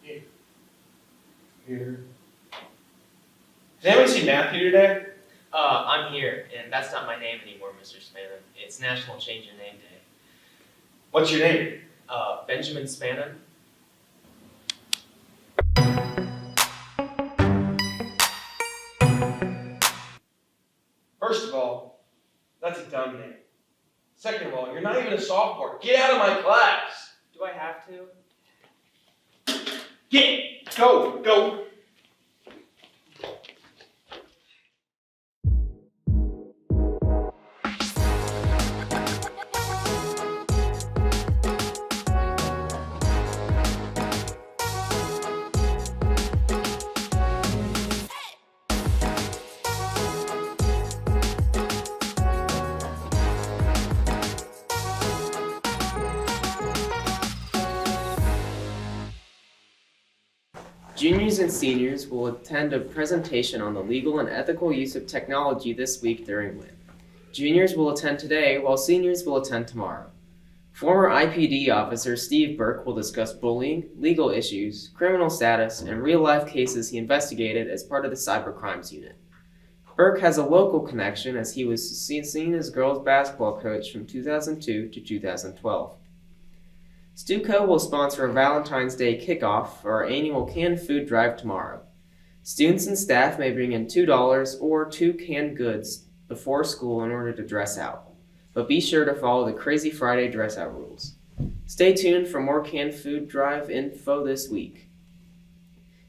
Here. Here. Has anyone seen Matthew today? I'm here, and that's not my name anymore, Mr. Spannon. It's National Change Your Name Day. What's your name? Benjamin Spannon. First of all, that's a dumb name. Second of all, you're not even a sophomore. Get out of my class. Do I have to? Go. Juniors and seniors will attend a presentation on the legal and ethical use of technology this week during WIN. Juniors will attend today, while seniors will attend tomorrow. Former IPD officer Steve Burke will discuss bullying, legal issues, criminal status, and real-life cases he investigated as part of the cybercrimes unit. Burke has a local connection as he was Scecina's girls basketball coach from 2002 to 2012. Stuco will sponsor a Valentine's Day kickoff for our annual canned food drive tomorrow. Students and staff may bring in $2 or 2 canned goods before school in order to dress out, but be sure to follow the Crazy Friday dress out rules. Stay tuned for more canned food drive info this week.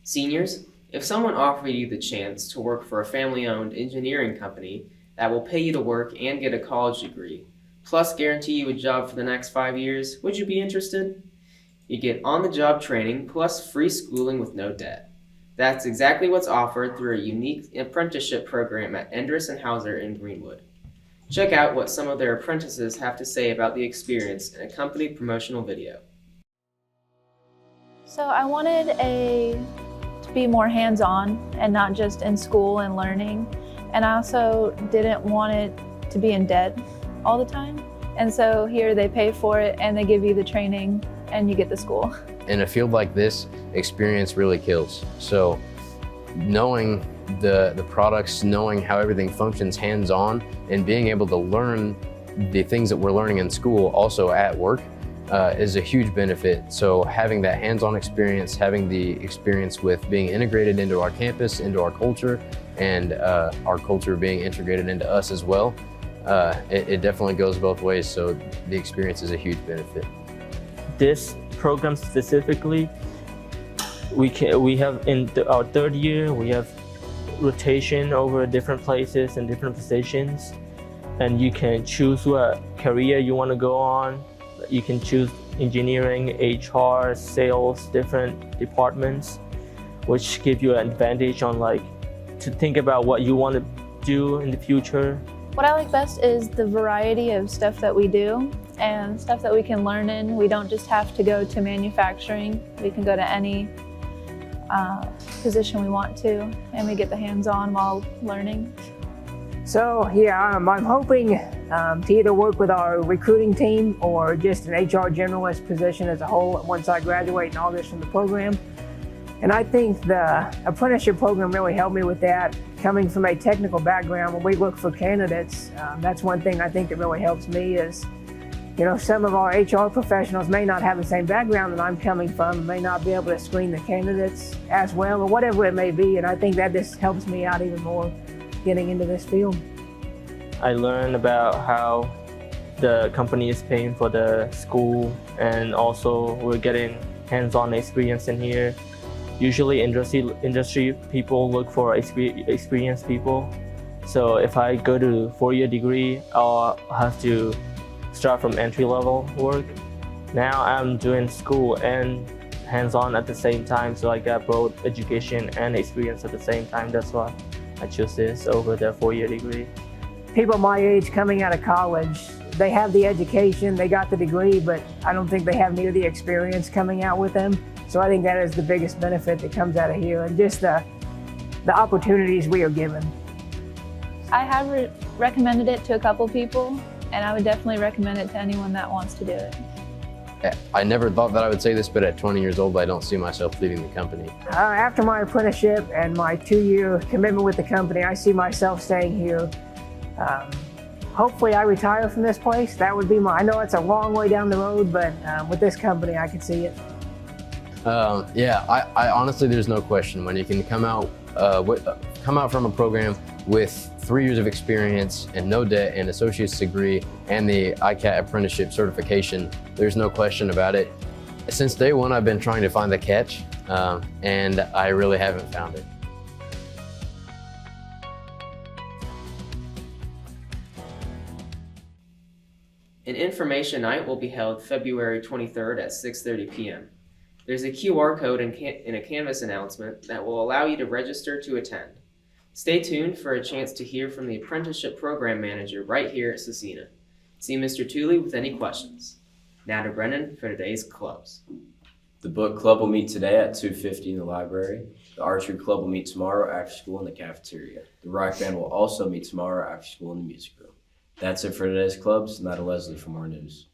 Seniors, if someone offered you the chance to work for a family-owned engineering company that will pay you to work and get a college degree, plus guarantee you a job for the next 5 years, would you be interested? You get on-the-job training plus free schooling with no debt. That's exactly what's offered through a unique apprenticeship program at Endress & Hauser in Greenwood. Check out what some of their apprentices have to say about the experience in a company promotional video. So I wanted to be more hands-on and not just in school and learning. And I also didn't want it to be in debt all the time. And so here they pay for it and they give you the training and you get the school. In a field like this, experience really kills. So knowing the products, knowing how everything functions hands-on, and being able to learn the things that we're learning in school also at work is a huge benefit. So having that hands-on experience, having the experience with being integrated into our campus, into our culture, and our culture being integrated into us as well, it definitely goes both ways, so the experience is a huge benefit. This program specifically, we have in our third year, we have rotation over different places and different positions, and you can choose what career you want to go on. You can choose engineering, HR, sales, different departments, which give you an advantage on to think about what you want to do in the future. What I like best is the variety of stuff that we do and stuff that we can learn in. We don't just have to go to manufacturing. We can go to any position we want to, and we get the hands-on while learning. So yeah, I'm hoping to either work with our recruiting team or just an HR generalist position as a whole once I graduate in August from the program. And I think the apprenticeship program really helped me with that. Coming from a technical background, when we look for candidates, that's one thing I think that really helps me is, some of our HR professionals may not have the same background that I'm coming from, may not be able to screen the candidates as well, or whatever it may be. And I think that just helps me out even more getting into this field. I learned about how the company is paying for the school, and also we're getting hands-on experience in here. Usually industry people look for experienced people. So if I go to 4-year degree, I'll have to start from entry-level work. Now I'm doing school and hands-on at the same time, so I got both education and experience at the same time. That's why I chose this over the 4-year degree. People my age coming out of college, they have the education, they got the degree, but I don't think they have near the experience coming out with them. So I think that is the biggest benefit that comes out of here, and just the opportunities we are given. I have recommended it to a couple people, and I would definitely recommend it to anyone that wants to do it. I never thought that I would say this, but at 20 years old, I don't see myself leaving the company. After my apprenticeship and my 2-year commitment with the company, I see myself staying here. Hopefully I retire from this place. That would be I know it's a long way down the road, but with this company, I can see it. Yeah, I honestly, there's no question. When you can come out from a program with 3 years of experience and no debt and associate's degree and the ICAT apprenticeship certification, there's no question about it. Since day one, I've been trying to find the catch, and I really haven't found it. An information night will be held February 23rd at 6:30 p.m. There's a QR code in a Canvas announcement that will allow you to register to attend. Stay tuned for a chance to hear from the apprenticeship program manager right here at Scecina. See Mr. Tooley with any questions. Now to Brennan for today's clubs. The book club will meet today at 2:50 in the library. The archery club will meet tomorrow after school in the cafeteria. The rock band will also meet tomorrow after school in the music room. That's it for today's clubs. Now to Leslie for more news.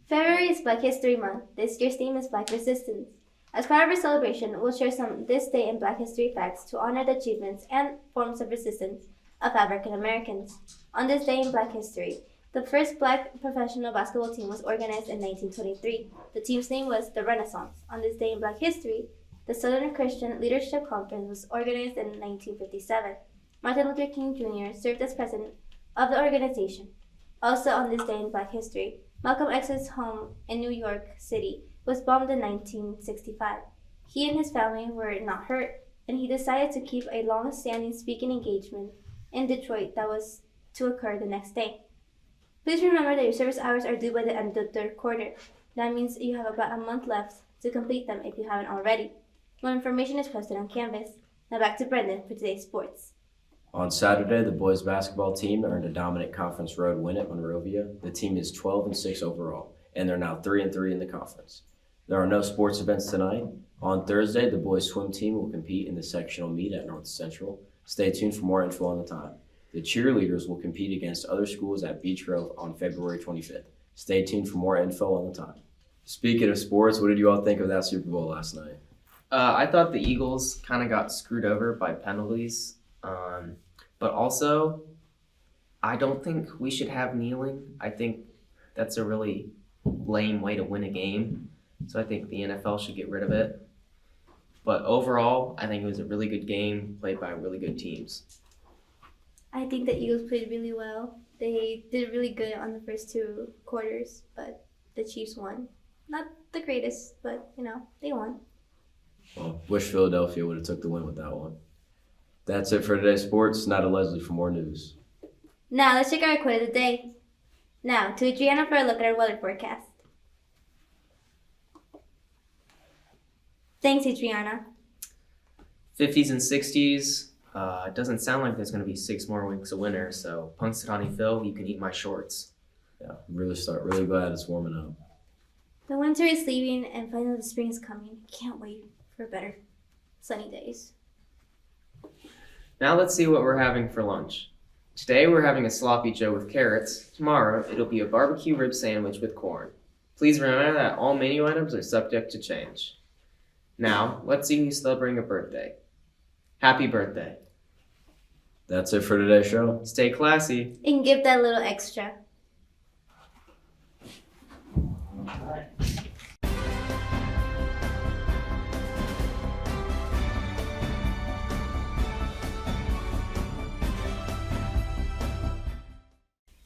February is Black History Month. This year's theme is Black Resistance. As part of our celebration, we'll share some this day in Black history facts to honor the achievements and forms of resistance of African Americans. On this day in Black history, the first Black professional basketball team was organized in 1923. The team's name was the Renaissance. On this day in Black history, the Southern Christian Leadership Conference was organized in 1957. Martin Luther King Jr. served as president of the organization. Also on this day in Black history, Malcolm X's home in New York City was bombed in 1965. He and his family were not hurt, and he decided to keep a long-standing speaking engagement in Detroit that was to occur the next day. Please remember that your service hours are due by the end of the third quarter. That means you have about a month left to complete them if you haven't already. More information is posted on Canvas. Now back to Brendan for today's sports. On Saturday, the boys basketball team earned a dominant conference road win at Monrovia. The team is 12-6 overall, and they're now 3-3 in the conference. There are no sports events tonight. On Thursday, the boys swim team will compete in the sectional meet at North Central. Stay tuned for more info on the time. The cheerleaders will compete against other schools at Beach Grove on February 25th. Stay tuned for more info on the time. Speaking of sports, what did you all think of that Super Bowl last night? I thought the Eagles kind of got screwed over by penalties. But also, I don't think we should have kneeling. I think that's a really lame way to win a game. So I think the NFL should get rid of it. But overall, I think it was a really good game played by really good teams. I think the Eagles played really well. They did really good on the first 2 quarters, but the Chiefs won. Not the greatest, but, they won. Well, wish Philadelphia would have took the win with that one. That's it for today's sports. Now to Leslie for more news. Now let's check our quote of the day. Now to Adriana for a look at our weather forecast. Thanks, Adriana. 50s and 60s. It doesn't sound like there's going to be 6 more weeks of winter, so Punxsutawney Phil, you can eat my shorts. Yeah, really glad it's warming up. The winter is leaving and finally the spring is coming. Can't wait for better sunny days. Now let's see what we're having for lunch. Today we're having a sloppy joe with carrots. Tomorrow it'll be a barbecue rib sandwich with corn. Please remember that all menu items are subject to change. Now let's see who's celebrating a birthday. Happy birthday. That's it for today's show. Stay classy. And give that little extra.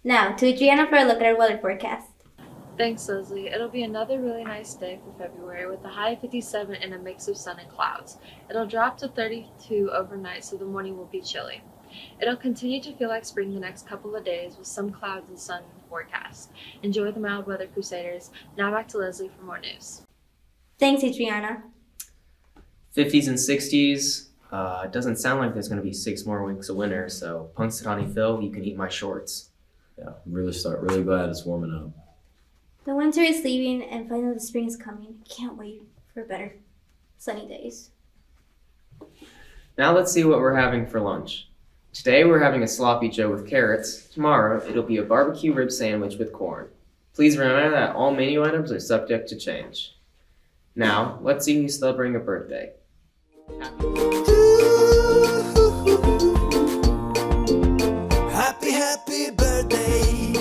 Now, to Adriana for a look at our weather forecast. Thanks, Leslie. It'll be another really nice day for February with a high of 57 and a mix of sun and clouds. It'll drop to 32 overnight, so the morning will be chilly. It'll continue to feel like spring the next couple of days with some clouds and sun in the forecast. Enjoy the mild weather, Crusaders. Now back to Leslie for more news. Thanks, Adriana. 50s and 60s. It doesn't sound like there's going to be 6 more weeks of winter, so Punxsutawney Phil, you can eat my shorts. Yeah, really glad it's warming up. The winter is leaving and finally the spring is coming. Can't wait for better sunny days. Now let's see what we're having for lunch. Today we're having a sloppy joe with carrots. Tomorrow it'll be a barbecue rib sandwich with corn. Please remember that all menu items are subject to change. Now, let's see who's celebrating a birthday. Happy birthday,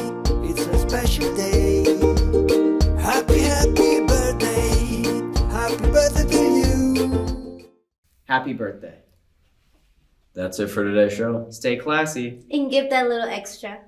it's a special day. Happy birthday to you. Happy birthday. That's it for today's show. Stay classy. And give that little extra.